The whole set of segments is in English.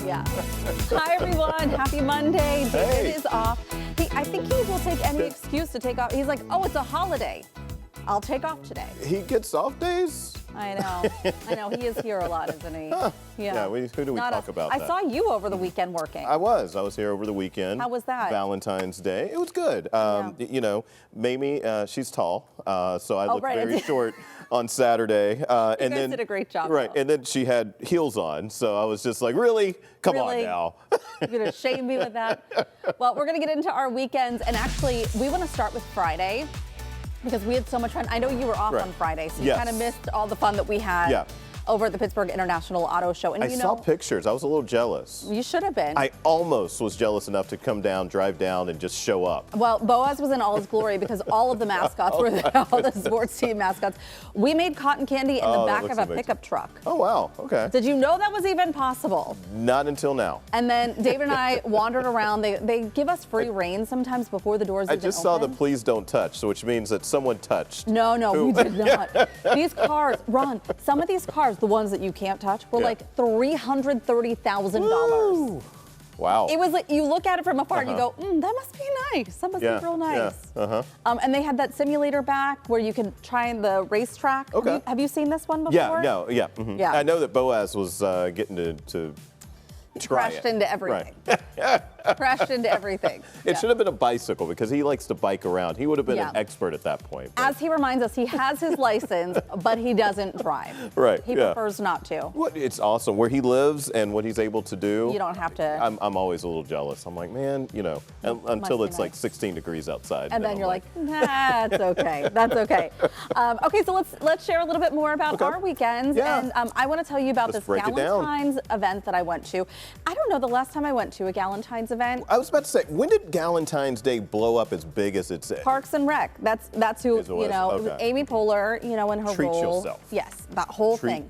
Yeah. Hi, everyone. Happy Monday. David is off. I think he will take any excuse to take off. He's like, oh, it's a holiday. I'll take off today. He gets off days? I know. I know. He is here a lot, isn't he? Huh. Yeah. Who do we talk about I that? saw you over the weekend working. I was here over the weekend. How was that? Valentine's Day. It was good. You know, Mamie, she's tall, so I looked very short on Saturday. You and guys then did a great job. Right, though. and then she had heels on, so I was just like, really? Come on now. You're gonna shame me with that? Well, we're gonna get into our weekends, and actually, we want to start with Friday because we had so much fun. I know you were off on Friday, so you kind of missed all the fun that we had. Over at the Pittsburgh International Auto Show. And I saw pictures. I was a little jealous. You should have been. I almost was jealous enough to come down, drive down, and just show up. Well, Boaz was in all his glory because all of the mascots were there, all the sports team mascots. We made cotton candy in the back of a pickup truck. Oh, wow. Okay. Did you know that was even possible? Not until now. And then David and I wandered around. They give us free reign sometimes before the doors even open. I just saw the please don't touch, so which means that someone touched. No, we did not. These cars, Ron, some of these cars, the ones that you can't touch, were like $330,000. Wow. It was like, you look at it from afar and you go, that must be nice. That must be real nice. And they had that simulator back where you can try the racetrack. Okay. Have you seen this one before? Yeah. I know that Boaz was getting to try crashed into everything. Crashed into everything. It should have been a bicycle because he likes to bike around. He would have been an expert at that point. As he reminds us, he has his license, but he doesn't drive. Right. He prefers not to. What? It's awesome. Where he lives and what he's able to do. You don't have to. I'm always a little jealous. I'm like, man, you know, until it's like 16 degrees outside. And then you're like, that's okay. That's okay. Okay, so let's share a little bit more about our weekends. And I want to tell you about this Valentine's event that I went to. I don't know the last time I went to a Valentine's event. I was about to say, when did Valentine's Day blow up as big as it's? Parks and Rec. That's who, you know, it was Amy Poehler, you know, in her Treat role. yourself. Yes, that whole thing.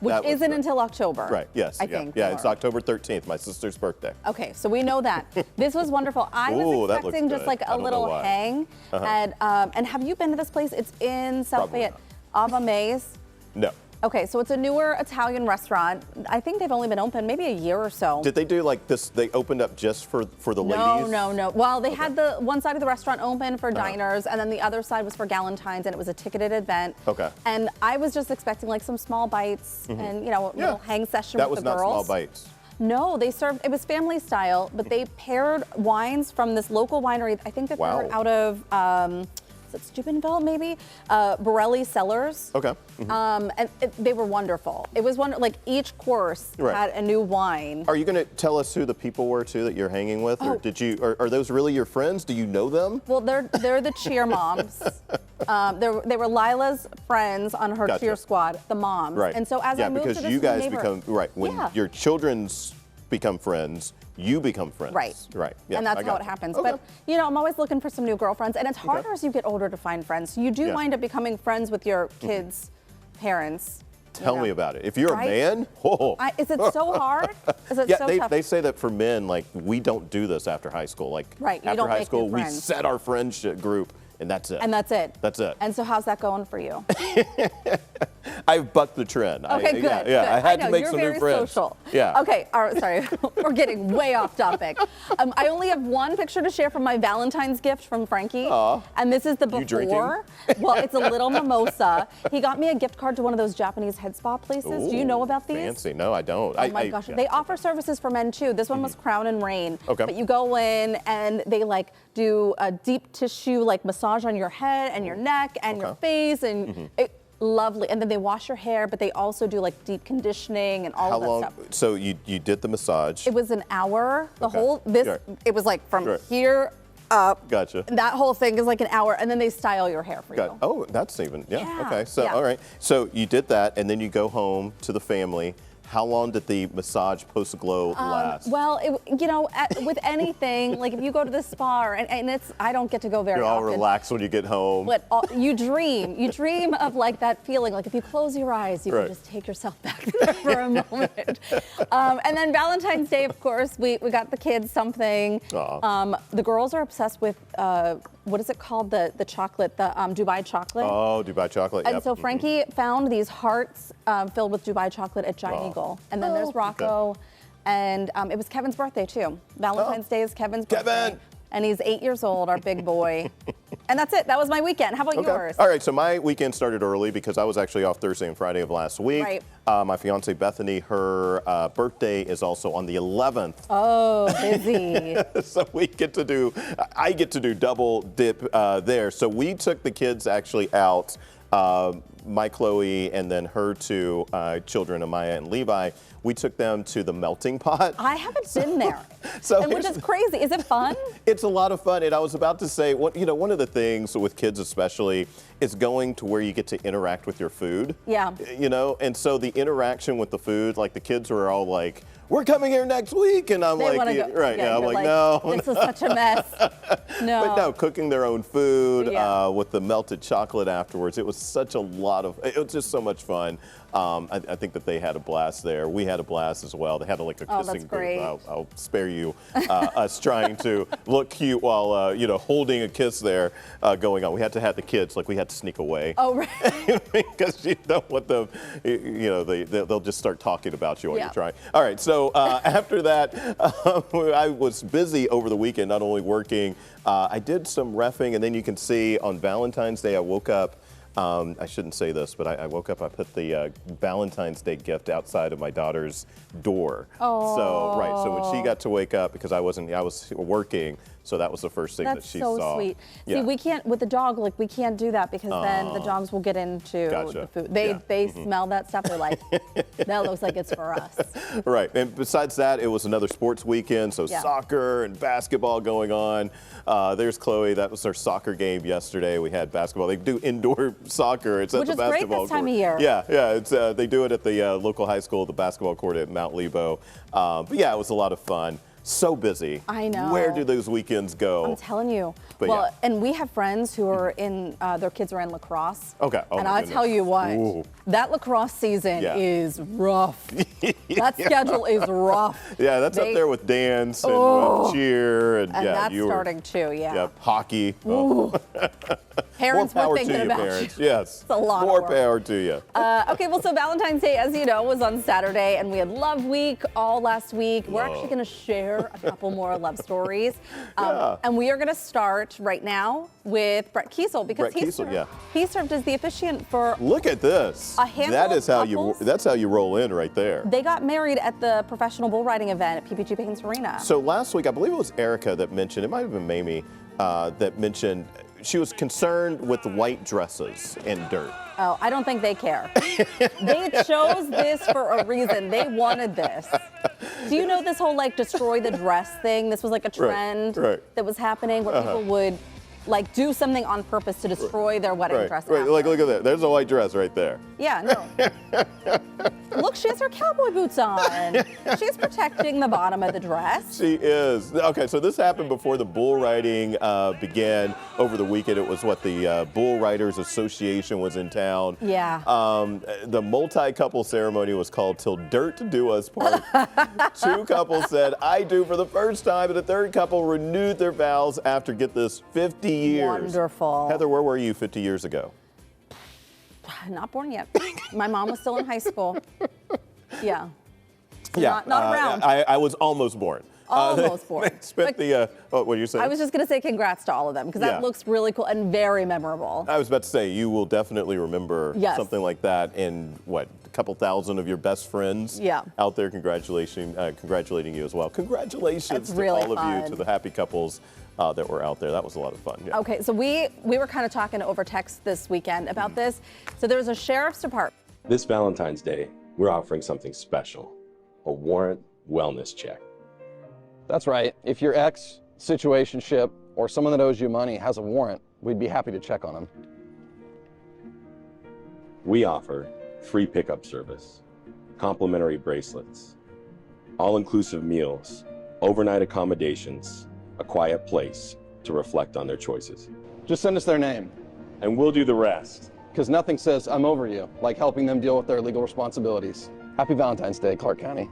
Which isn't until October. Right, yes. I think. Yeah, it's October 13th, my sister's birthday. Okay, so we know that. This was wonderful. I was expecting just like a little hang. And have you been to this place? It's in South Fayette. Ava Mae's? No. Okay, so it's a newer Italian restaurant. I think they've only been open maybe a year or so. Did they do like this? They opened up just for the ladies? No. Well, they had the one side of the restaurant open for diners, and then the other side was for Galentine's, and it was a ticketed event. Okay. And I was just expecting like some small bites and, you know, a little hang session with the girls. That was not small bites. No, they served, it was family style, but they paired wines from this local winery. I think that they're out of, is it Steubenville, maybe? Borelli Cellars. Okay. And they were wonderful. It was like each course had a new wine. Are you going to tell us who the people were too that you're hanging with, or did you? Are those really your friends? Do you know them? Well, they're the cheer moms. They were Lila's friends on her cheer squad, the moms. Right. And so as I moved to this because you guys become when your children's become friends. You become friends. Right. Yeah, and that's how it happens. But, you know, I'm always looking for some new girlfriends. And it's harder as you get older to find friends. So you do wind up becoming friends with your kids' parents. Tell me about it. If you're a man, is it so hard? Is it so tough? They say that for men, like, we don't do this after high school. Like, after high school, we set our friendship group. And that's it. And that's it. That's it. And so how's that going for you? I've bucked the trend. Okay, good. Yeah, I had to make some new friends. You're very social. Yeah. Okay, all right, sorry. We're getting way off topic. I only have one picture to share from my Valentine's gift from Frankie. Aww. And this is the before. You drinking? Well, it's a little mimosa. He got me a gift card to one of those Japanese head spa places. Ooh, do you know about these? Fancy. No, I don't. Oh my gosh. They offer services for men too. This one was Crown and Rain. Okay. But you go in and they like do a deep tissue like massage on your head and your neck and your face and lovely. And then they wash your hair, but they also do like deep conditioning and all of that stuff. So you did the massage. It was an hour. The whole it was like from here up. Gotcha. That whole thing is like an hour, and then they style your hair for you. Oh, that's even okay. So all right. So you did that, and then you go home to the family. How long did the massage post-glow last? Well, you know, with anything, like if you go to the spa, and it's, I don't get to go very often. You're all relaxed when you get home. But you dream of like that feeling, like if you close your eyes, you can just take yourself back there for a moment. And then Valentine's Day, of course, we got the kids something. The girls are obsessed with, what is it called? The chocolate, the Dubai chocolate. Oh, Dubai chocolate, And so Frankie found these hearts filled with Dubai chocolate at Giant Eagle. And then there's Rocco. And it was Kevin's birthday, too. Valentine's Day is Kevin's birthday. And he's 8 years old, our big boy. And that's it. That was my weekend. How about yours? All right, so my weekend started early because I was actually off Thursday and Friday of last week. Right. My fiance Bethany, her birthday is also on the 11th. Oh, busy. So I get to do double dip there. So we took the kids actually out, my Chloe and then her two children, Amaya and Levi. We took them to the melting pot. I haven't been there, which is crazy. Is it fun? It's a lot of fun, and I was about to say, one of the things with kids especially is going to where you get to interact with your food. Yeah. And so the interaction with the food, like the kids were all like, "We're coming here next week," and I'm like, right? Yeah, I'm like, no, this is such a mess. No. But no, cooking their own food with the melted chocolate afterwards. It was such a lot of. It was just so much fun. I think that they had a blast there. We had a blast as well. They had like a kissing booth. I'll spare you us trying to look cute while holding a kiss there going on. We had to have the kids, like we had to sneak away. Oh, right. Because you don't want them, they'll just start talking about you while you're trying. All right, so after that, I was busy over the weekend, not only working, I did some reffing, and then you can see on Valentine's Day, I woke up. I shouldn't say this, but I woke up, I put the Valentine's Day gift outside of my daughter's door. Oh. So when she got to wake up, because I was working, so that was the first thing that she saw. That's so sweet. Yeah. See, we can't, with the dog, we can't do that because then the dogs will get into the food. They smell that stuff, they're like, that looks like it's for us. Right, and besides that, it was another sports weekend, so soccer and basketball going on. There's Chloe, that was her soccer game yesterday. We had basketball. They do indoor soccer. It's at the basketball court. Which is great this time of year. Yeah, it's, they do it at the local high school, the basketball court at Mount Lebo. But yeah, it was a lot of fun. So busy. I know. Where do those weekends go? I'm telling you. But and we have friends who are in, their kids are in lacrosse. Okay. Oh, and I tell you what, that lacrosse season is rough. That schedule is rough. Yeah, that's up there with dance and with cheer. And that's starting too, Yep, hockey. Parents more power were thinking to you, about parents. you. Yes. It's a lot more of work. power to you. Okay, well, so Valentine's Day, as you know, was on Saturday, and we had Love Week all last week. We're actually going to share a couple more love stories. And we are going to start right now with Brett Kiesel, because he served as the officiant for Look at this. A handful that is of how couples. that's how you roll in right there. They got married at the professional bull riding event at PPG Paints Arena. So last week, I believe it was Erica that mentioned, it might have been Mamie, that mentioned she was concerned with white dresses and dirt. Oh, I don't think they care. They chose this for a reason. They wanted this. Do you know this whole destroy the dress thing? This was a trend that was happening where people would do something on purpose to destroy their wedding dress. Right, look at that. There's a white dress right there. Yeah, no. Look, she has her cowboy boots on. She's protecting the bottom of the dress. She is. Okay, so this happened before the bull riding began over the weekend. It was the Bull Riders Association was in town. Yeah. The multi-couple ceremony was called Till Dirt Do Us Part. 2 couples said, I do for the first time, and the third couple renewed their vows after, get this, 50 years. Wonderful. Heather, where were you 50 years ago? Not born yet. My mom was still in high school. Yeah. Yeah. Not around. I was almost born. Almost born. Spent what were you saying? I was just going to say congrats to all of them, because that looks really cool and very memorable. I was about to say, you will definitely remember something like that, and a couple thousand of your best friends out there congratulating you as well. Congratulations to all of you, to the happy couples that were out there. That was a lot of fun. Yeah. Okay, so we were kind of talking over text this weekend about this. So there's a sheriff's department. This Valentine's Day, we're offering something special, a warrant wellness check. That's right. If your ex, situationship, or someone that owes you money has a warrant, we'd be happy to check on them. We offer free pickup service, complimentary bracelets, all-inclusive meals, overnight accommodations, a quiet place to reflect on their choices. Just send us their name. And we'll do the rest. Because nothing says I'm over you like helping them deal with their legal responsibilities. Happy Valentine's Day, Clark County.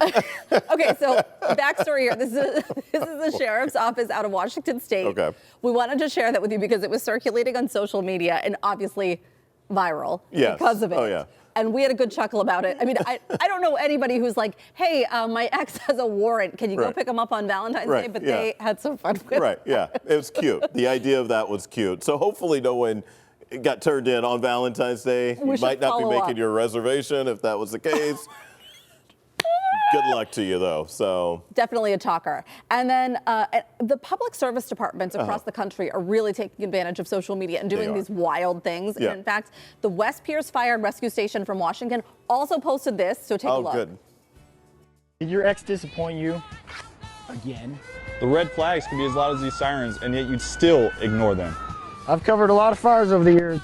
Okay, so backstory here. This is the sheriff's office out of Washington State. Okay. We wanted to share that with you because it was circulating on social media and obviously viral because of it. Oh, yeah. and we had a good chuckle about it. I mean, I don't know anybody who's like, hey, my ex has a warrant. Can you go pick him up on Valentine's Day? But they had some fun with it. Right, yeah. It was cute. The idea of that was cute. So hopefully no one got turned in on Valentine's Day. You might not be making your reservation if that was the case. Good luck to you, though. So definitely a talker. And then the public service departments across the country are really taking advantage of social media and doing these wild things. Yeah. And in fact, the West Pierce Fire and Rescue Station from Washington also posted this. So take a look. Good. Did your ex disappoint you again? The red flags can be as loud as these sirens, and yet you'd still ignore them. I've covered a lot of fires over the years,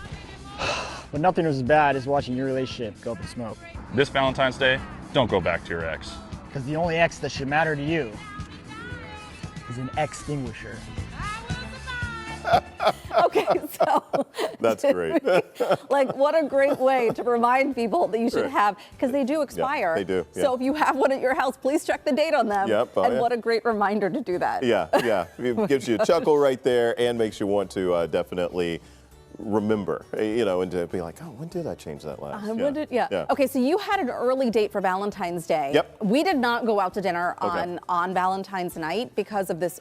but nothing was as bad as watching your relationship go up in smoke. This Valentine's Day, don't go back to your ex. Because the only ex that should matter to you is an extinguisher. Okay, so that's great. like, what a great way to remind people that you should have, because they do expire. Yeah, they do. Yeah. So if you have one at your house, please check the date on them. Yep. Oh, and what a great reminder to do that. Yeah, yeah. It gives you a chuckle right there and makes you want to definitely remember, you know, and to be like, oh, when did I change that last? Yeah. Okay, so you had an early date for Valentine's Day. Yep. We did not go out to dinner on Valentine's night because of this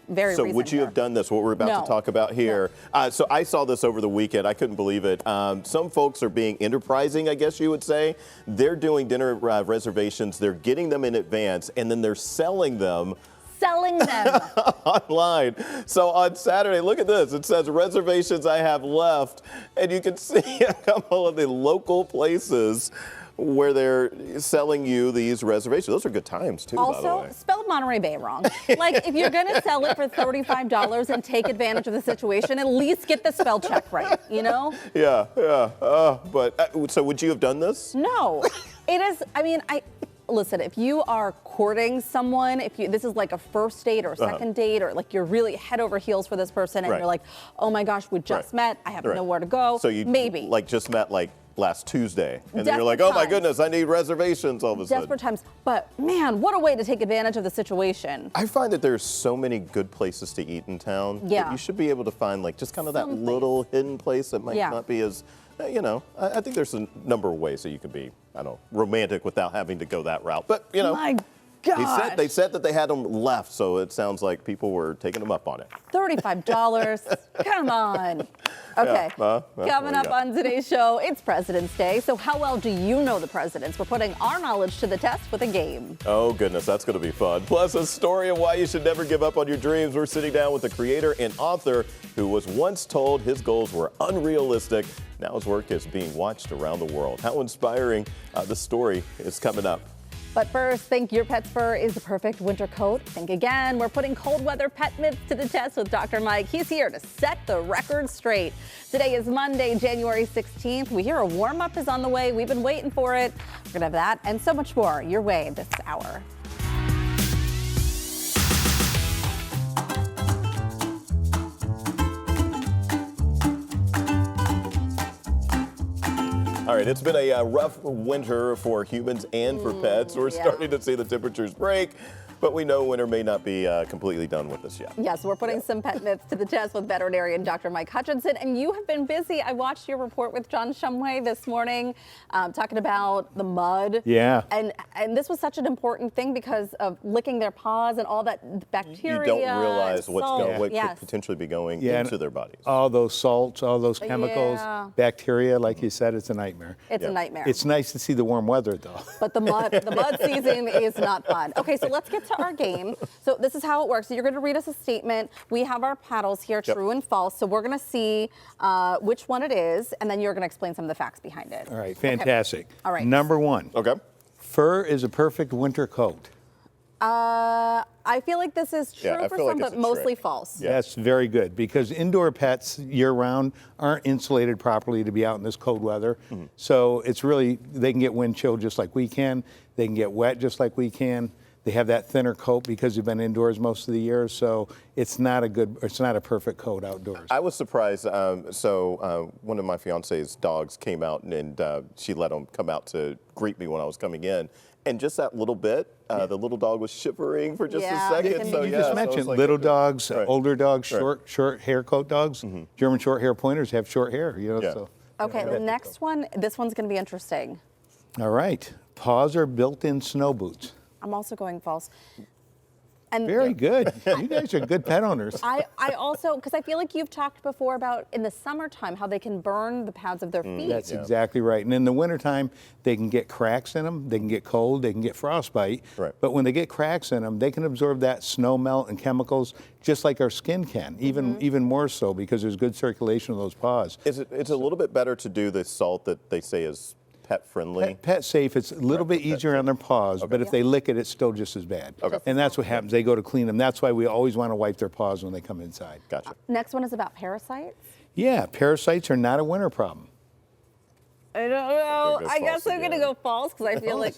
very So would you have done this, what we're about to talk about here? No. So I saw this over the weekend. I couldn't believe it. Some folks are being enterprising, I guess you would say. They're doing dinner reservations. They're getting them in advance, and then they're selling them online. So on Saturday, look at this. It says reservations I have left, and you can see a couple of the local places where they're selling you these reservations. Those are good times, too, by the way. Also, spelled Monterey Bay wrong. Like, if you're going to sell it for $35 and take advantage of the situation, at least get the spell check right, you know? Yeah. So would you have done this? No. It is, I mean, listen, if you are courting someone, this is like a first date or a second date, or like you're really head over heels for this person, and you're like, oh my gosh, we just met, I have nowhere to go. So you maybe just met last Tuesday, and then you're like, oh my goodness, I need reservations all of a sudden. Desperate times, but man, what a way to take advantage of the situation. I find that there's so many good places to eat in town. Yeah. You should be able to find just kind of that little hidden place that might not be as, you know, I think there's a number of ways that you could be, I don't know, romantic without having to go that route. But, you know. My gosh. They said that they had them left, so it sounds like people were taking them up on it. $35. Come on. Okay. Coming up on today's show, it's President's Day. So how well do you know the presidents? We're putting our knowledge to the test with a game. Oh, goodness. That's going to be fun. Plus, a story of why you should never give up on your dreams. We're sitting down with the creator and author who was once told his goals were unrealistic. Now his work is being watched around the world. How inspiring. The story is coming up. But first, think your pet's fur is the perfect winter coat? Think again. We're putting cold weather pet myths to the test with Dr. Mike. He's here to set the record straight. Today is Monday, January 16th. We hear a warm-up is on the way. We've been waiting for it. We're going to have that and so much more your way this hour. All right, it's been a rough winter for humans and for pets. We're starting to see the temperatures break, but we know winter may not be completely done with us yet. Yes, we're putting some pet myths to the test with veterinarian Dr. Mike Hutchinson, and you have been busy. I watched your report with John Shumway this morning, talking about the mud. Yeah. And this was such an important thing because of licking their paws and all that bacteria. You don't realize what Yes. could potentially be going into their bodies. All those salts, all those chemicals, bacteria, like you said, it's a nightmare. It's a nightmare. It's nice to see the warm weather, though. But the mud season is not fun. Okay, so let's get to our game. So this is how it works. So you're going to read us a statement. We have our paddles here, true and false. So we're going to see which one it is, and then you're going to explain some of the facts behind it. All right, fantastic. Okay. All right. Number one. Okay. Fur is a perfect winter coat. I feel like this is true for some, but mostly false. Yeah. That's very good because indoor pets year-round aren't insulated properly to be out in this cold weather. So it's really, they can get wind chill just like we can. They can get wet just like we can. They have that thinner coat because they've been indoors most of the year, so it's not a perfect coat outdoors. I was surprised. One of my fiance's dogs came out and she let him come out to greet me when I was coming in. And just that little bit, the little dog was shivering for just a second. You just mentioned little dogs, older dogs, short hair coat dogs. German short hair pointers have short hair, you know. Yeah. So Okay, the next one, this one's going to be interesting. All right. Paws are built-in snow boots. I'm also going false. And Very good. You guys are good pet owners. I also, because I feel like you've talked before about in the summertime how they can burn the pads of their feet. That's exactly right. And in the wintertime, they can get cracks in them, they can get cold, they can get frostbite. Right. But when they get cracks in them, they can absorb that snow melt and chemicals just like our skin can, even more so because there's good circulation of those paws. It's a little bit better to do the salt that they say is pet friendly. Pet safe, it's a little bit easier on their paws, but if they lick it, it's still just as bad. Okay. And that's what happens. They go to clean them. That's why we always want to wipe their paws when they come inside. Gotcha. Next one is about parasites. Yeah, parasites are not a winter problem. I don't know. Go I guess false I'm going to again. go false because I feel like,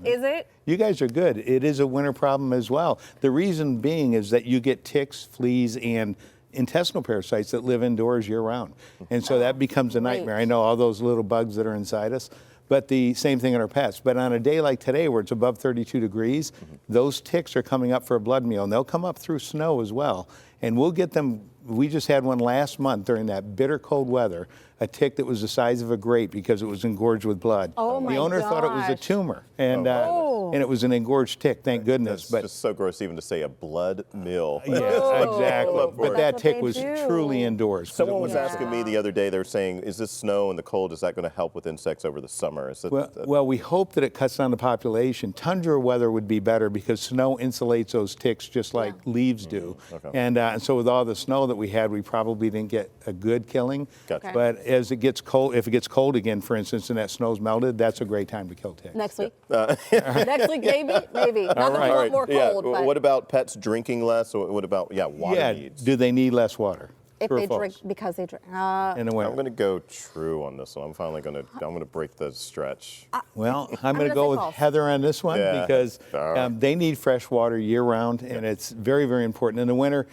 is it? You guys are good. It is a winter problem as well. The reason being is that you get ticks, fleas, and intestinal parasites that live indoors year-round. And so that becomes a nightmare. I know all those little bugs that are inside us, but the same thing in our pets. But on a day like today where it's above 32 degrees, those ticks are coming up for a blood meal, and they'll come up through snow as well. And we'll get them. We just had one last month during that bitter cold weather, a tick that was the size of a grape because it was engorged with blood. Oh my The owner thought it was a gosh. tumor, and it was an engorged tick, thank goodness. It's But just so gross even to say a blood meal. yes, exactly. But But that that's what tick they was do. truly indoors. 'cause Someone it was asking me the other day, they were saying, is this snow and the cold, is that going to help with insects over the summer? Is it, Well, we hope that it cuts down the population. Tundra weather would be better because snow insulates those ticks just like leaves do. Okay. And so with all the snow that we had, we probably didn't get a good killing. Gotcha. Okay. But as it gets cold, if it gets cold again, for instance, and that snow's melted, that's a great time to kill ticks. Next week. Next week, maybe. Not that we want more yeah. cold, but What about pets drinking less? Or what about, water needs? Do they need less water? if True or they false? drink, because they drink. In the winter. I'm going to go true on this one. I'm finally going to break the stretch. Well, I'm gonna going to go say with false. Heather on this one Yeah. because All right. they need fresh water year-round, and it's very, very important. In the winter,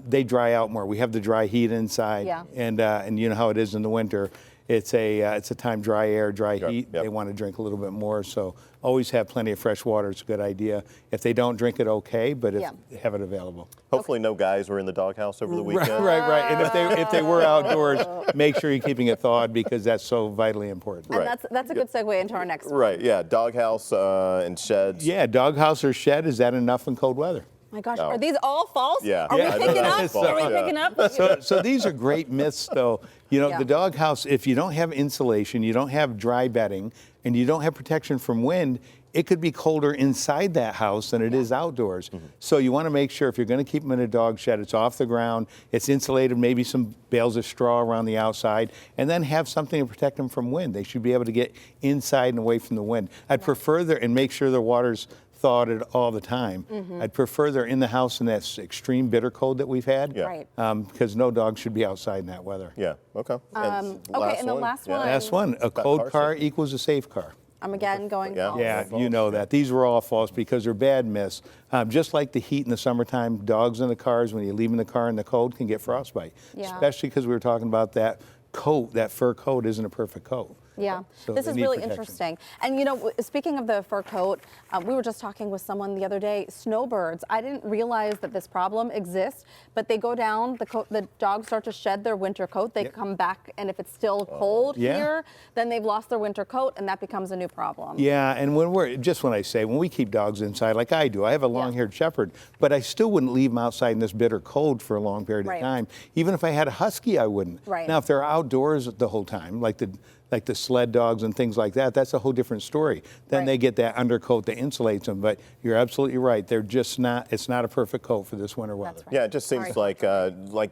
they dry out more. We have the dry heat inside, Yeah. and you know how it is in the winter. It's a time dry air, dry Yep, heat. yep. They want to drink a little bit more, so always have plenty of fresh water. It's a good idea. If they don't drink it, okay, but if Yeah. have it available. Hopefully no guys were in the doghouse over the weekend. Right. And if they were outdoors, make sure you're keeping it thawed because that's so vitally important. And Right. that's a good segue into our next one. Right, yeah, doghouse and sheds. Yeah, doghouse or shed, is that enough in cold weather? My gosh, Oh. are these all false? Yeah. Are Yeah, I we know picking that's up? false, Are we yeah. picking up? So these are great myths, though. You know, Yeah. the doghouse, if you don't have insulation, you don't have dry bedding, and you don't have protection from wind, it could be colder inside that house than it is outdoors. So you want to make sure if you're going to keep them in a dog shed, it's off the ground, it's insulated, maybe some bales of straw around the outside, and then have something to protect them from wind. They should be able to get inside and away from the wind. I'd prefer and make sure the water's thawed it all the time. I'd prefer they're in the house in that extreme bitter cold that we've had. Yeah. Right. Because no dog should be outside in that weather. Yeah, okay. Okay, and the last one. Last one, a cold car equals a safe car. I'm again going Yeah. false. Yeah, false. you know that. These were all false because they're bad myths. Just like the heat in the summertime, dogs in the cars, when you leave them in the car in the cold, can get frostbite. Yeah. Especially because we were talking about that coat, that fur coat isn't a perfect coat. Yeah, So this they is need really protection. interesting. And you know, speaking of the fur coat, we were just talking with someone the other day. Snowbirds, I didn't realize that this problem exists, but they go down, the dogs start to shed their winter coat, they come back, and if it's still cold Yeah. here, then they've lost their winter coat, and that becomes a new problem. Yeah, and when we keep dogs inside, like I do, I have a long-haired shepherd, but I still wouldn't leave them outside in this bitter cold for a long period Right. of time. Even if I had a husky, I wouldn't. Right. Now, if they're outdoors the whole time, like the sled dogs and things like that, that's a whole different story. Then Right. they get that undercoat that insulates them. But you're absolutely right. They're just not. It's not a perfect coat for this winter weather. right. Yeah, it just seems like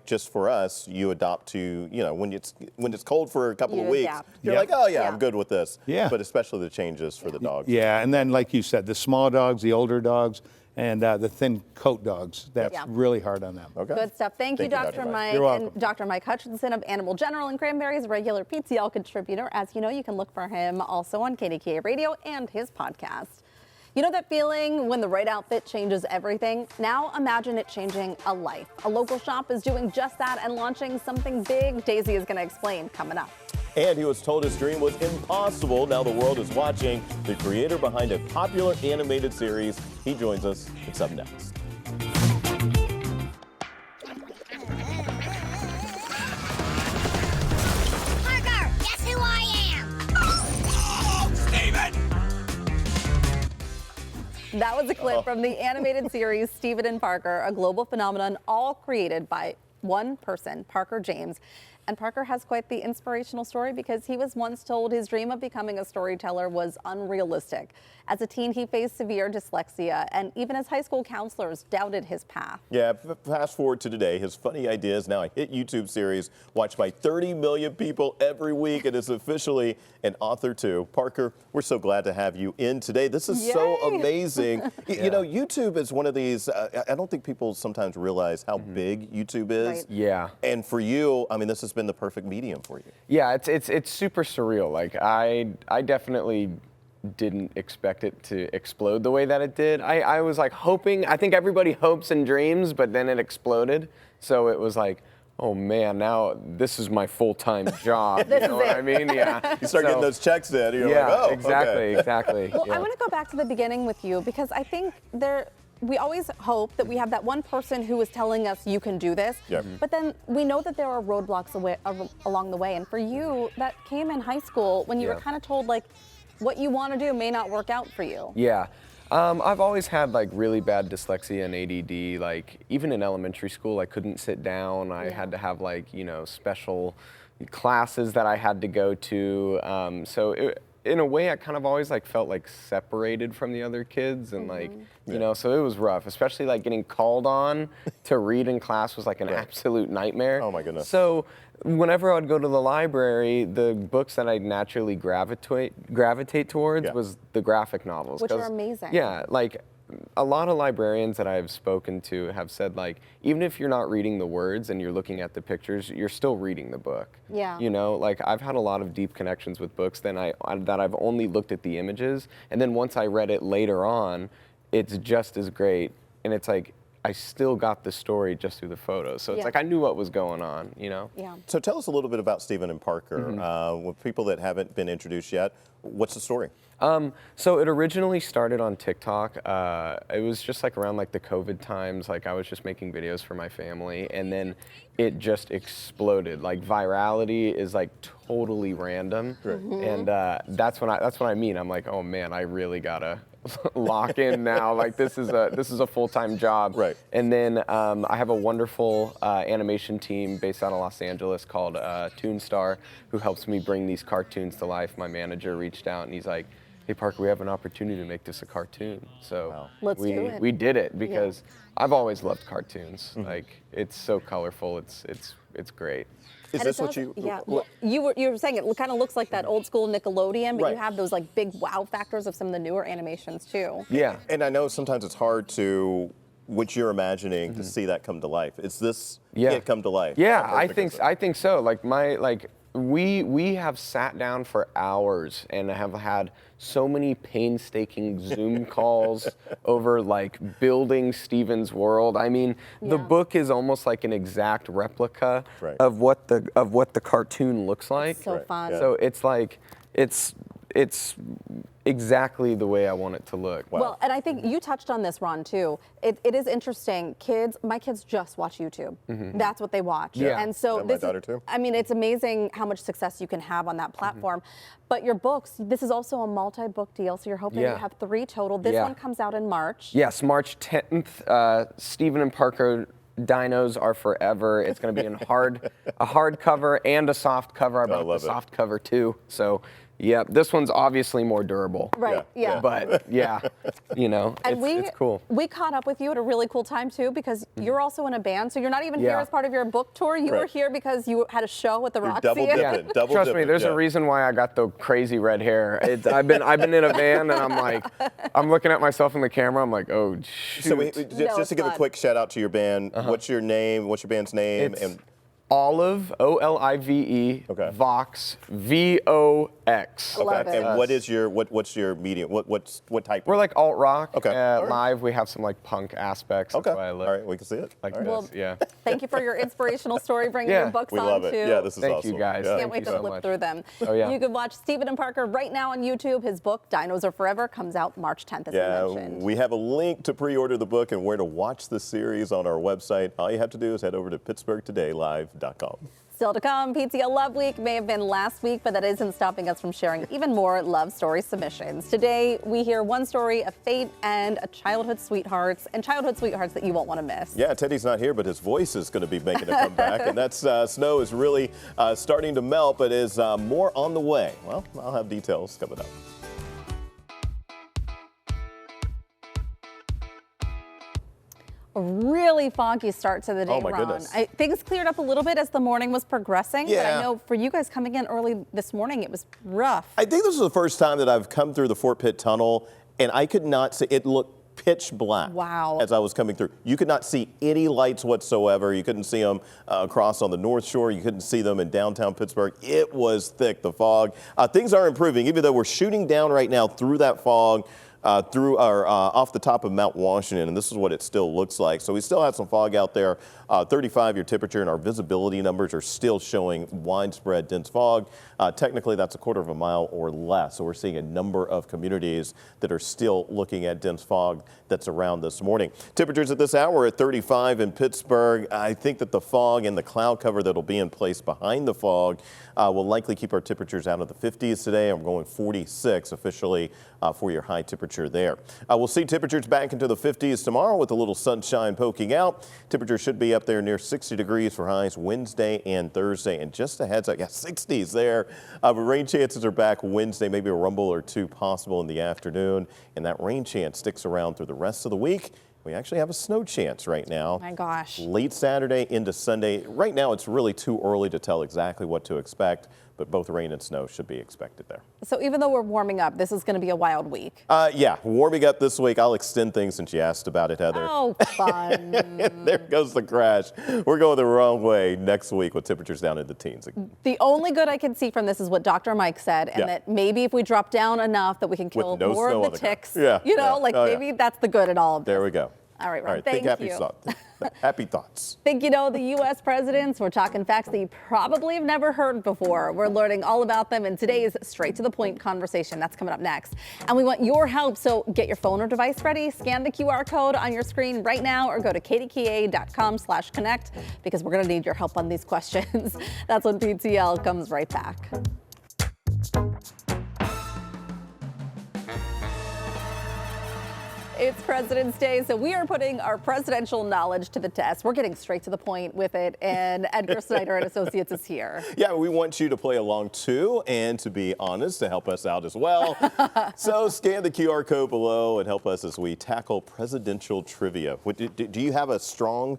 just for us, you adopt to, when it's cold for a couple You of weeks, adapt. you're Yep. like, oh yeah, Yeah. I'm good with this. Yeah. But especially the changes for the dogs. Yeah, and then like you said, the small dogs, the older dogs, and the thin coat dogs. That's Yeah. really hard on them. Okay. Good stuff. Thank you, Dr. Mike. You're welcome. And Dr. Mike Hutchinson of Animal General and Cranberries, regular PTL contributor. As you know, you can look for him also on KDKA Radio and his podcast. You know that feeling when the right outfit changes everything? Now imagine it changing a life. A local shop is doing just that and launching something big. Daisy is going to explain coming up. And he was told his dream was impossible. Now the world is watching. The creator behind a popular animated series. He joins us. It's up next. Parker! That was a clip from the animated series Stephen and Parker, a global phenomenon all created by one person, Parker James. And Parker has quite the inspirational story because he was once told his dream of becoming a storyteller was unrealistic. As a teen, he faced severe dyslexia, and even his high school counselors doubted his path. Yeah, fast forward to today, his funny ideas now a hit YouTube series watched by 30 million people every week and is officially an author too. Parker, we're so glad to have you in today. This is so amazing. You know, YouTube is one of these, I don't think people sometimes realize how big YouTube is. Right. Yeah. And for you, I mean, this has been the perfect medium for you. Yeah, it's super surreal. Like I definitely didn't expect it to explode the way that it did. I was like hoping, I think everybody hopes and dreams, but then it exploded. So it was like, oh man, now this is my full-time job. You know what I mean? Yeah. You start getting those checks in, you're yeah, like, oh, exactly, exactly. Well, yeah. I want to go back to the beginning with you because I think we always hope that we have that one person who is telling us you can do this, but then we know that there are roadblocks along the way. And for you, that came in high school when you were kind of told like what you want to do may not work out for you. Yeah. I've always had like really bad dyslexia and ADD. Like even in elementary school, I couldn't sit down. I had to have like, you know, special classes that I had to go to. In a way, I kind of always like felt like separated from the other kids, and like, you know, so it was rough. Especially like getting called on to read in class was like an absolute nightmare. Oh my goodness. So whenever I would go to the library, the books that I'd naturally gravitate towards was the graphic novels, which are amazing. Yeah, like a lot of librarians that I've spoken to have said like, even if you're not reading the words and you're looking at the pictures, you're still reading the book. Yeah. You know, like I've had a lot of deep connections with books that I've only looked at the images, and then once I read it later on, it's just as great, and it's like I still got the story just through the photos. So it's like I knew what was going on, you know? Yeah. So tell us a little bit about Stephen and Parker. With people that haven't been introduced yet, what's the story? So it originally started on TikTok. It was just like around like the COVID times, like I was just making videos for my family, and then it just exploded. Like virality is like totally random, and that's when I mean, I'm like, oh man, I really gotta lock in now. Like this is a full-time job. Right. And then I have a wonderful animation team based out of Los Angeles called Toonstar, who helps me bring these cartoons to life. My manager reached out and he's like, hey Parker, we have an opportunity to make this a cartoon. So Let's do it. we did it because I've always loved cartoons. Like it's so colorful. It's great. Is this what you? Yeah. Well, you were saying it kind of looks like that old school Nickelodeon, but you have those like big wow factors of some of the newer animations too. Yeah. And I know sometimes it's hard to, what you're imagining, to see that come to life. Is this it come to life? Yeah, I think so. Like we have sat down for hours and have had so many painstaking Zoom calls over like building Stephen's world. I mean, the book is almost like an exact replica of what the cartoon looks like. So fun. So it's like it's exactly the way I want it to look. Wow. Well, and I think you touched on this, Ron, too. It is interesting. My kids just watch YouTube. That's what they watch. Yeah. And so my daughter too. I mean, it's amazing how much success you can have on that platform. But your books, this is also a multi-book deal, so you're hoping you have 3 total. This one comes out in March. Yes, March 10th. Stephen and Parker Dinos Are Forever. It's going to be in a hardcover and a soft cover. I brought the soft cover too. So, yeah, this one's obviously more durable. Right. Yeah. But yeah, you know, and it's cool. We caught up with you at a really cool time too, because you're also in a band, so you're not even here as part of your book tour. You were here because you had a show at the Roxy. Double dipping. Trust me, there's a reason why I got the crazy red hair. I've been in a band, and I'm like, I'm looking at myself in the camera. I'm like, oh shoot. So just to give a quick shout out to your band, what's your name? What's your band's name? It's Olive, O-L-I-V-E, Vox, V-O-X. Okay. And what's your medium? What type? We're like alt rock. Okay. Live, we have some like punk aspects. That's why I look. All right, we can see it. Like All this. Yeah. Thank you for your inspirational story, bringing your books we on love it. too. Yeah, this is Thank awesome. you guys. Yeah. Can't wait to flip through them. Oh, yeah. You can watch Stephen and Parker right now on YouTube. His book, Dinos Are Forever, comes out March 10th, as I mentioned. We have a link to pre-order the book and where to watch the series on our website. All you have to do is head over to PittsburghTodayLive.com. Still to come, PTL Love Week may have been last week, but that isn't stopping us from sharing even more love story submissions. Today, we hear one story of fate and childhood sweethearts that you won't want to miss. Yeah, Teddy's not here, but his voice is going to be making a comeback, and that's snow is really starting to melt, but is more on the way. Well, I'll have details coming up. A really foggy start to the day, Oh my Ron. goodness. Things cleared up a little bit as the morning was progressing, but Yeah. I know for you guys coming in early this morning, it was rough. I think this is the first time that I've come through the Fort Pitt Tunnel, and I could not see, it looked pitch black. Wow. As I was coming through. You could not see any lights whatsoever. You couldn't see them across on the North Shore. You couldn't see them in downtown Pittsburgh. It was thick, the fog. Things are improving, even though we're shooting down right now through that fog. Through our off the top of Mount Washington, and this is what it still looks like. So we still have some fog out there. 35 your temperature, and our visibility numbers are still showing widespread dense fog. Technically, that's a quarter of a mile or less. So we're seeing a number of communities that are still looking at dense fog that's around this morning. Temperatures at this hour at 35 in Pittsburgh. I think that the fog and the cloud cover that'll be in place behind the fog will likely keep our temperatures out of the 50s today. I'm going 46 officially for your high temperature there. We'll see temperatures back into the 50s tomorrow with a little sunshine poking out. Temperatures should be up there near 60 degrees for highs Wednesday and Thursday. And just a heads up, 60s there. But rain chances are back Wednesday, maybe a rumble or two possible in the afternoon. And that rain chance sticks around through the rest of the week. We actually have a snow chance right now. My gosh. Late Saturday into Sunday. Right now, it's really too early to tell exactly what to expect, but both rain and snow should be expected there. So even though we're warming up, this is going to be a wild week. Yeah, warming up this week. I'll extend things since you asked about it, Heather. Oh, fun. There goes the crash. We're going the wrong way next week with temperatures down in the teens. The only good I can see from this is what Dr. Mike said, and that maybe if we drop down enough that we can kill no more snow of on the the ground. ticks. Yeah, You know, yeah. maybe that's the good in all of this. There we go. All right, Ron, All right, thank think happy you. thoughts. Happy thoughts. Think you know the U.S. presidents? We're talking facts that you probably have never heard before. We're learning all about them in today's straight to the point conversation. That's coming up next. And we want your help, so get your phone or device ready, scan the QR code on your screen right now, or go to KDKA.com/connect, because we're going to need your help on these questions. That's when PTL comes right back. It's President's Day, so we are putting our presidential knowledge to the test. We're getting straight to the point with it, and Edgar Snyder and Associates is here. Yeah, we want you to play along too, and to be honest, to help us out as well. So scan the QR code below and help us as we tackle presidential trivia. Do you have a strong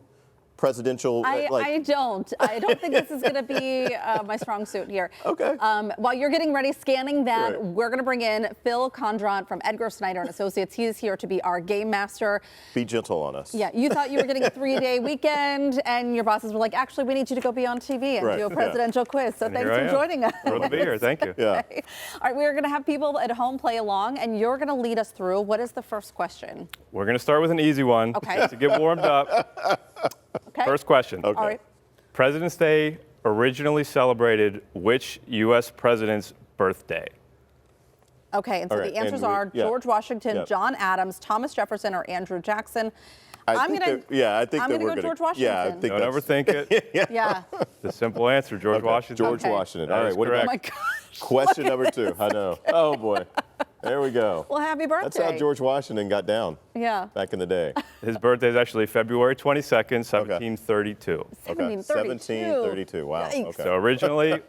presidential? I don't think this is going to be my strong suit here. Okay. While you're getting ready scanning that, Right. we're going to bring in Phil Condron from Edgar Snyder and Associates. He is here to be our game master. Be gentle on us. Yeah, you thought you were getting a 3-day weekend, and your bosses were like, actually, we need you to go be on TV and Right, do a yeah. presidential quiz. So thanks for joining us. Thrilled to be here. Thank you. Yeah. All right, we're going to have people at home play along, and you're going to lead us through. What is the first question? We're going to start with an easy one Okay. just to get warmed up. Okay. First question. Okay. All right. President's Day originally celebrated which U.S. president's birthday? Okay, and so All right, the answers and are yeah. George Washington, Yeah. John Adams, Thomas Jefferson, or Andrew Jackson. I'm think gonna that- yeah, I think I'm that gonna we're go gonna- George Washington. Yeah, I think Don't that's- overthink it. Yeah. The simple answer, George Okay, Washington. George Okay. Washington. That All is right, what correct. Oh about my gosh. question number 2? I know. Oh boy. There we go. Well, happy birthday. That's how George Washington got down Yeah. back in the day. His birthday is actually February 22nd, 1732. 1732. Wow. Yikes. Okay. So originally,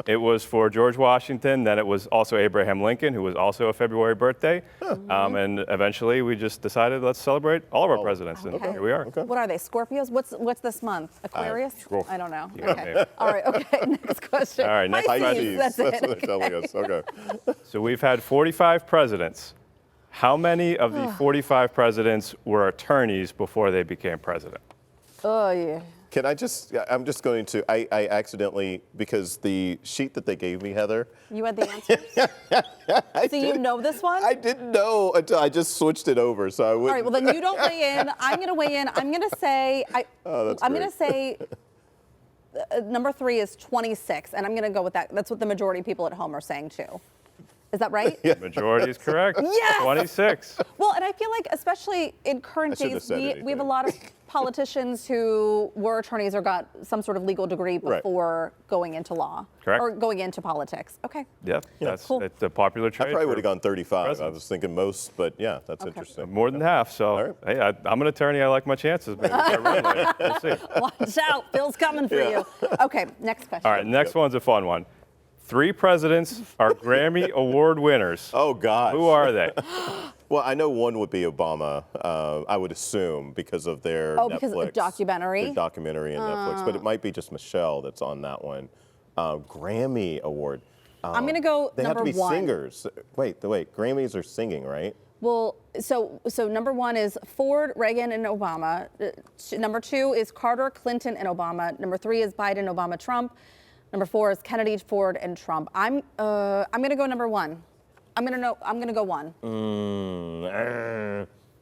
it was for George Washington. Then it was also Abraham Lincoln, who was also a February birthday. And eventually, we just decided let's celebrate all of our presidents, and Okay. here we are. Okay. What are they? Scorpios? What's this month? Aquarius? I don't know. You got Okay. me. All right. Okay. Next question. All right, next Pisces, question. That's That's it. what they're telling us. Okay. So we've had 45 presidents. How many of the 45 presidents were attorneys before they became president? Oh yeah. Can I just, I'm just going to, I accidentally, because the sheet that they gave me, Heather. You had the answers. So you know this one? I didn't know until I just switched it over, so I wouldn't. All right. Well, then you don't weigh in. I'm going to weigh in. I'm going to say. that's I'm going to great. say. Number 3 is 26, and I'm going to go with that. That's what the majority of people at home are saying too. Is that right? Yeah. Majority is correct. Yes! 26. Well, and I feel like, especially in current days, we have a lot of politicians who were attorneys or got some sort of legal degree before going into law. Correct. Or going into politics. Okay. Yeah, that's cool. it's a popular I trade. probably would have for gone 35. presidents. I was thinking most, but yeah, that's interesting. More than half. So, right. hey, I'm an attorney. I like my chances. Maybe if I run later. We'll see. Watch out. Bill's coming for you. Okay, next question. All right, next one's a fun one. 3 presidents are Grammy Award winners. Oh, gosh. Who are they? Well, I know one would be Obama, I would assume, because of their Netflix. Because of the documentary? The documentary on Netflix. But it might be just Michelle that's on that one. Grammy Award. I'm going to go They have number to be 1. singers. Wait. Grammys are singing, right? Well, so number 1 is Ford, Reagan, and Obama. Number 2 is Carter, Clinton, and Obama. Number 3 is Biden, Obama, Trump. Number 4 is Kennedy, Ford, and Trump. I'm going to go number 1. I'm going to go 1.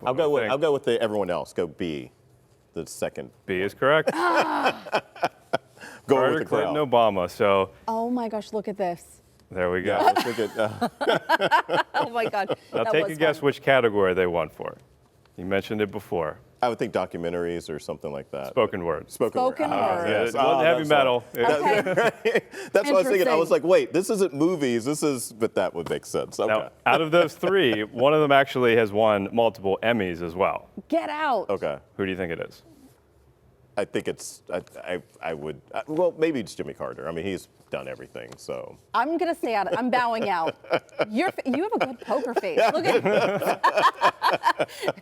I'll go with everyone else. Go B, the second. B is correct. Go Carter, with the crowd. Clinton, Obama. So Oh my gosh, look at this. there we go. Yeah, let's look at, Oh my God. Now that take a was guess fun. which category they won for. You mentioned it before. I would think documentaries or something like that. Spoken word. Spoken word. Spoken Ah, word. yes. It wasn't heavy that's metal. Okay. That's what I was thinking. I was Interesting. like, wait, this isn't movies. But that would make sense. Okay. Now, out of those 3, one of them actually has won multiple Emmys as well. Get out. Okay. Who do you think it is? I think it's, I would, well, maybe it's Jimmy Carter. I mean, he's done everything, so. I'm going to stay out. I'm bowing out. You have a good poker face. Look at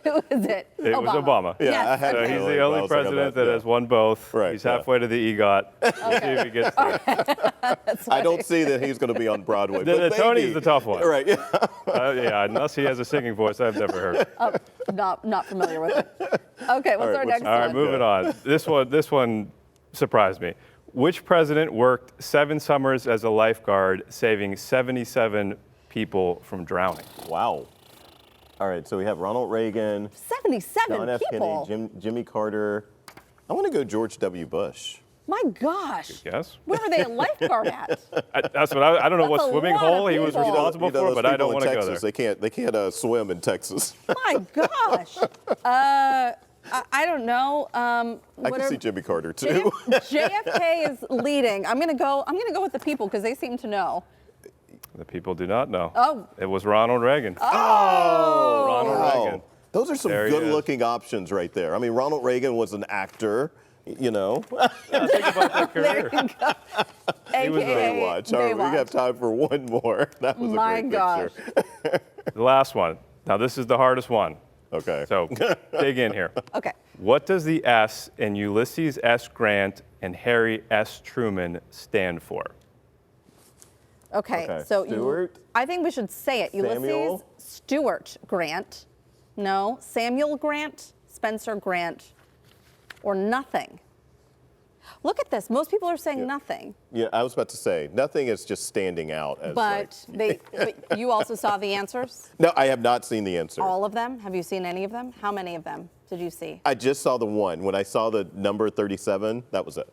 Who is it? It was Obama. Yeah, Yes. I had So to he's know, the I only was like, president that yeah. has won both. Right, He's yeah. halfway to the EGOT. We'll see if he gets there. I don't see that he's going to be on Broadway. The but Tony's maybe. the tough one. Right, yeah. Yeah, unless he has a singing voice I've never heard. Not familiar with it. Okay, what's right, our what's- next All right, one? moving on. This one surprised me. Which president worked 7 summers as a lifeguard, saving 77 people from drowning? Wow. All right, so we have Ronald Reagan, 77 John F. people. Kennedy, Jimmy Carter. I want to go George W. Bush. My gosh. Yes? Where were they a lifeguard at? That's what I don't know That's what a swimming lot of hole he was people. responsible You know for, those but I people don't in want to go Texas, there. They can't swim in Texas. My gosh. I don't know. I can see Jimmy Carter too. JFK is leading. I'm gonna go with the people because they seem to know. The people do not know. Oh. It was Ronald Reagan. Oh. Ronald Reagan. Those are some There he is. good-looking options right there. I mean, Ronald Reagan was an actor, you know. Yeah, think about that career. AKA Baywatch. All right, we Baywatch. have time for one more. That was My a great gosh. picture. The last one. Now, this is the hardest one. Okay. So dig in here. Okay. What does the S in Ulysses S. Grant and Harry S. Truman stand for? Okay. Okay. So Stewart? I think we should say it. Samuel? Ulysses Stewart Grant. No. Samuel Grant, Spencer Grant, or nothing. Look at this. Most people are saying nothing. Yeah, I was about to say, nothing is just standing out as But but you also saw the answers? No, I have not seen the answer. All of them? Have you seen any of them? How many of them did you see? I just saw the one. When I saw the number 37, that was it.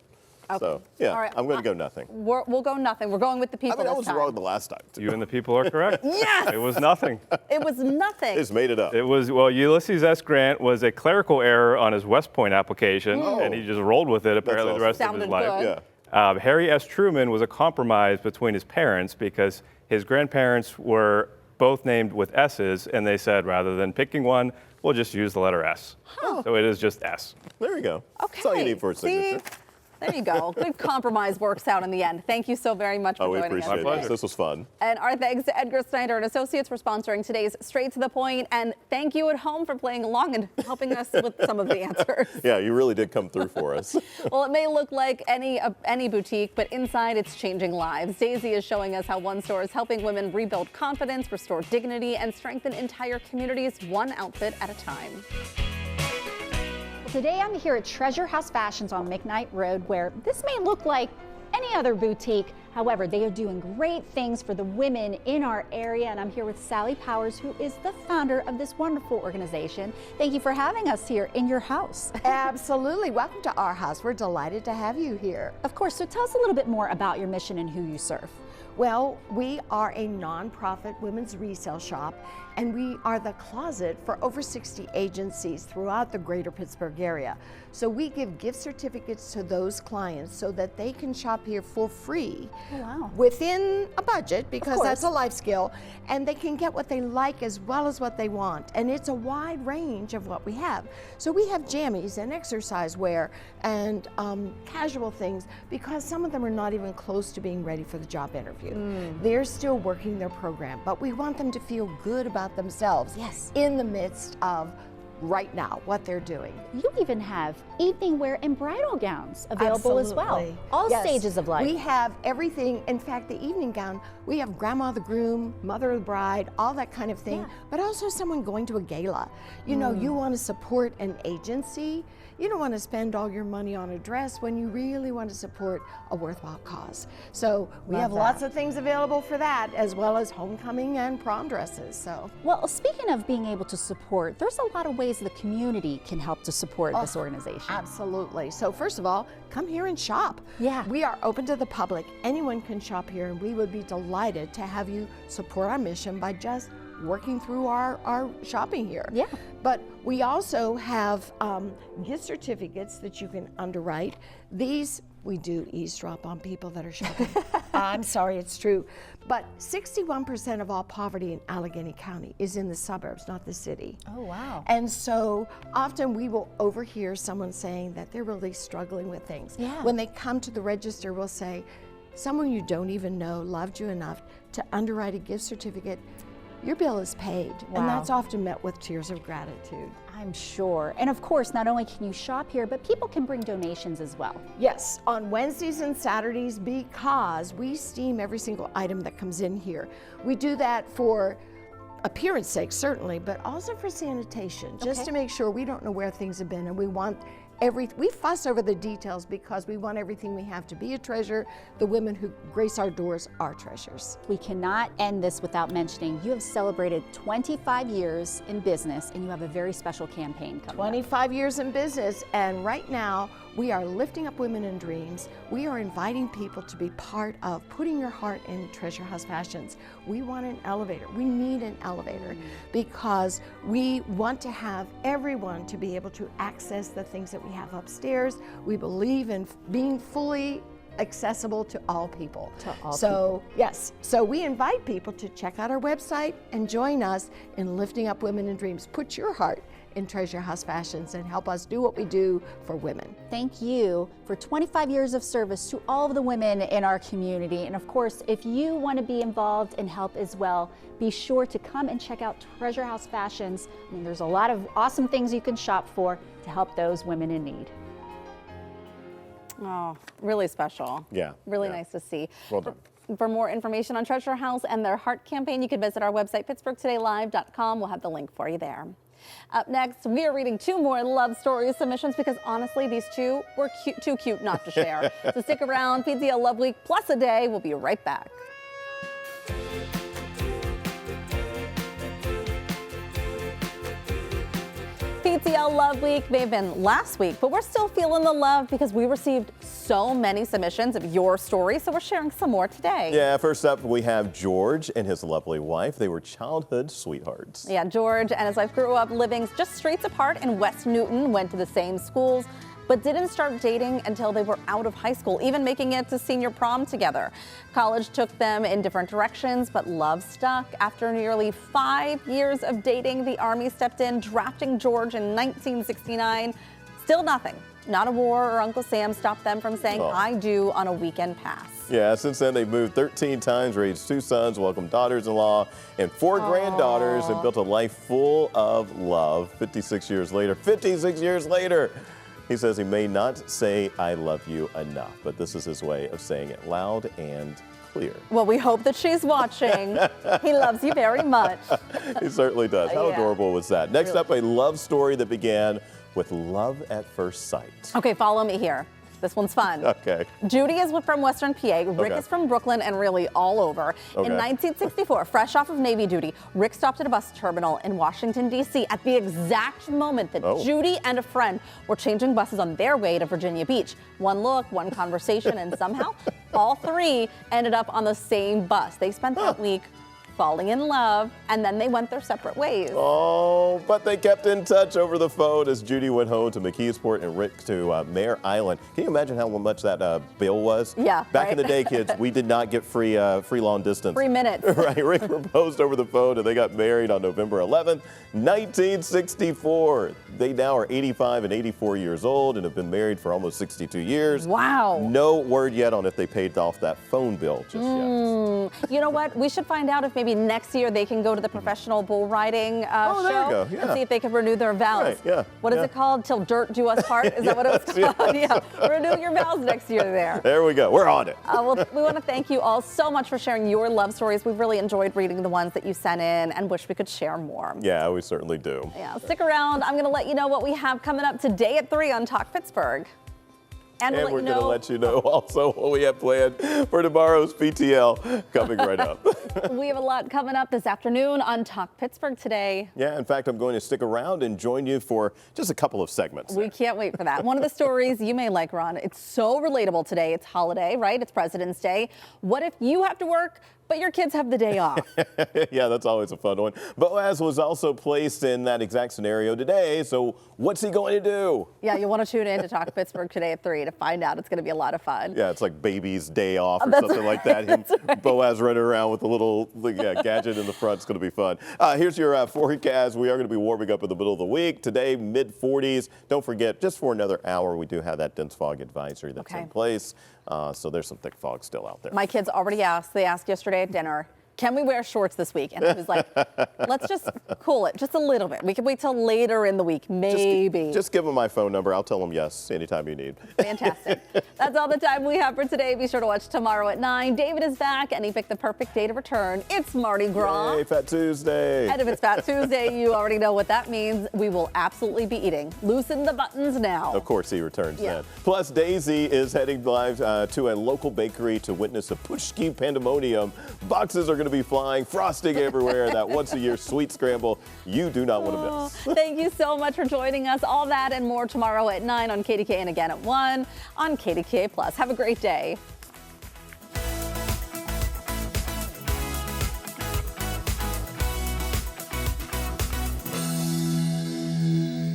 Okay. So, yeah, All right. I'm going to go nothing. We'll go nothing. We're going with the I people mean, I this was time. wrong the last time, too. You and the people are correct. Yes! It was nothing. It was nothing. Just made it up. It was, well, Ulysses S. Grant was a clerical error on his West Point application, and he just rolled with it apparently the rest of his Sounded life. good. Yeah. Harry S. Truman was a compromise between his parents because his grandparents were both named with S's, and they said rather than picking one, we'll just use the letter S. So it is just S. There you go. Okay. That's all you need for a signature. See? There you go. Good compromise works out in the end. Thank you so very much for Oh, we joining us. appreciate pleasure. it. This was fun. And our thanks to Edgar Snyder and Associates for sponsoring today's Straight to the Point. And thank you at home for playing along and helping us with some of the answers. Yeah, you really did come through for us. Well, it may look like any boutique, but inside it's changing lives. Daisy is showing us how one store is helping women rebuild confidence, restore dignity, and strengthen entire communities one outfit at a time. Today I'm here at Treasure House Fashions on McKnight Road, where this may look like any other boutique, However, they are doing great things for the women in our area, and I'm here with Sally Powers, who is the founder of this wonderful organization. Thank you for having us here in your house. Absolutely. Welcome to our house. We're delighted to have you here. Of course, so tell us a little bit more about your mission and who you serve. Well, we are a nonprofit women's resale shop, and we are the closet for over 60 agencies throughout the greater Pittsburgh area. So we give gift certificates to those clients so that they can shop here for free. Oh, wow. Within a budget, because that's a life skill, and they can get what they like as well as what they want. And it's a wide range of what we have. So we have jammies and exercise wear and casual things, because some of them are not even close to being ready for the job interview. They're still working their program, but we want them to feel good about themselves in the midst of right now what they're doing. You even have evening wear and bridal gowns available as well. All stages of life. We have everything. In fact, the evening gown, we have grandma the groom, mother of the bride, all that kind of thing, but also someone going to a gala. You know, you want to support an agency. You don't want to spend all your money on a dress when you really want to support a worthwhile cause. So we have lots of things available for that, as well as homecoming and prom dresses. So, well, speaking of being able to support, there's a lot of ways the community can help to support this organization. Absolutely. So first of all, come here and shop. Yeah. We are open to the public. Anyone can shop here, and we would be delighted to have you support our mission by just working through our shopping here. Yeah. But we also have gift certificates that you can underwrite. These, we do eavesdrop on people that are shopping. I'm sorry, it's true. But 61% of all poverty in Allegheny County is in the suburbs, not the city. Oh, wow. And so often we will overhear someone saying that they're really struggling with things. Yeah. When they come to the register, we'll say, someone you don't even know loved you enough to underwrite a gift certificate. Your bill is paid, and that's often met with tears of gratitude. I'm sure. And of course, not only can you shop here, but people can bring donations as well. Yes, on Wednesdays and Saturdays, because we steam every single item that comes in here. We do that for appearance sake, certainly, but also for sanitation, just to make sure we don't know where things have been, and we want we fuss over the details because we want everything we have to be a treasure. The women who grace our doors are treasures. We cannot end this without mentioning you have celebrated 25 years in business, and you have a very special campaign coming 25 years in business, and right now we are lifting up women in dreams. We are inviting people to be part of putting your heart in Treasure House Fashions. We want an elevator. We need an elevator because we want to have everyone to be able to access the things that we have upstairs. We believe in being fully accessible to all people. Yes, so we invite people to check out our website and join us in lifting up women in dreams. Put your heart in Treasure House Fashions and help us do what we do for women. Thank you for 25 years of service to all of the women in our community. And of course, if you want to be involved and help as well, be sure to come and check out Treasure House Fashions. I mean, there's a lot of awesome things you can shop for to help those women in need. Oh, really special. Yeah. Really nice to see. Well done. For more information on Treasure House and their Heart campaign, you can visit our website, pittsburghtodaylive.com. We'll have the link for you there. Up next, we are reading 2 more love story submissions because honestly, these 2 were too cute not to share. So stick around. PTL Love Week plus a day. We'll be right back. PTL Love Week may have been last week, but we're still feeling the love because we received so many submissions of your story, so we're sharing some more today. Yeah, first up we have George and his lovely wife. They were childhood sweethearts. Yeah, George and his wife grew up living just streets apart in West Newton, went to the same schools, but didn't start dating until they were out of high school, even making it to senior prom together. College took them in different directions, but love stuck. After nearly 5 years of dating, the Army stepped in, drafting George in 1969. Still nothing. Not a war or Uncle Sam stopped them from saying I do on a weekend pass. Yeah, since then they've moved 13 times, raised 2 sons, welcomed daughters-in-law and 4 granddaughters, and built a life full of love. 56 years later, he says he may not say I love you enough, but this is his way of saying it loud and clear. Well, we hope that she's watching. He loves you very much. He certainly does. How adorable was that? Next up, a love story that began with love at first sight. Okay, follow me here. This one's fun. Okay. Judy is from Western PA. Rick is from Brooklyn and really all over. In 1964, fresh off of Navy duty, Rick stopped at a bus terminal in Washington, D.C. at the exact moment that Judy and a friend were changing buses on their way to Virginia Beach. One look, one conversation, and somehow all three ended up on the same bus. They spent that week falling in love, and then they went their separate ways. Oh, but they kept in touch over the phone as Judy went home to McKeesport and Rick to Mare Island. Can you imagine how much that bill was? Yeah, Back in the day, kids, we did not get free long distance. 3 minutes. Right, Rick proposed over the phone, and they got married on November 11th, 1964. They now are 85 and 84 years old and have been married for almost 62 years. Wow. No word yet on if they paid off that phone bill just yet. You know what? We should find out if maybe next year they can go to the professional bull riding show there you go. and see if they can renew their vows. Right, yeah, What is it called? Till dirt do us part? Is that what it was called? Yeah. Renew your vows next year there. There we go. We're on it. Well, we want to thank you all so much for sharing your love stories. We've really enjoyed reading the ones that you sent in and wish we could share more. Yeah, we certainly do. Yeah, stick around. I'm going to let you know what we have coming up today at 3 on Talk Pittsburgh. And we're going to let you know also what we have planned for tomorrow's PTL coming right up. We have a lot coming up this afternoon on Talk Pittsburgh today. Yeah, in fact, I'm going to stick around and join you for just a couple of segments. We can't wait for that. One of the stories you may like, Ron, it's so relatable today. It's holiday, right? It's President's Day. What if you have to work, but your kids have the day off? Yeah, that's always a fun one. Boaz was also placed in that exact scenario today, so what's he going to do? Yeah, you want to tune in to Talk Pittsburgh today at 3 to find out. It's going to be a lot of fun. Yeah, it's like baby's day off or something like that. Boaz running around with a little gadget in the front. It's going to be fun. Here's your forecast. We are going to be warming up in the middle of the week. Today, mid-40s. Don't forget, just for another hour, we do have that dense fog advisory that's in place. So there's some thick fog still out there. My kids already asked. They asked yesterday at dinner, can we wear shorts this week? And I was like, let's just cool it just a little bit. We can wait till later in the week, maybe. Just give them my phone number. I'll tell them yes anytime you need. Fantastic. That's all the time we have for today. Be sure to watch tomorrow at 9. David is back, and he picked the perfect day to return. It's Mardi Gras. Hey, Fat Tuesday. And if it's Fat Tuesday, you already know what that means. We will absolutely be eating. Loosen the buttons now. Of course, he returns then. Plus, Daisy is heading live to a local bakery to witness a pushki pandemonium. Boxes are going to be flying, frosting everywhere. That once-a-year sweet scramble you do not want to miss. Thank you so much for joining us. All that and more tomorrow at 9 on KDKA and again at 1 on KDKA+. Have a great day.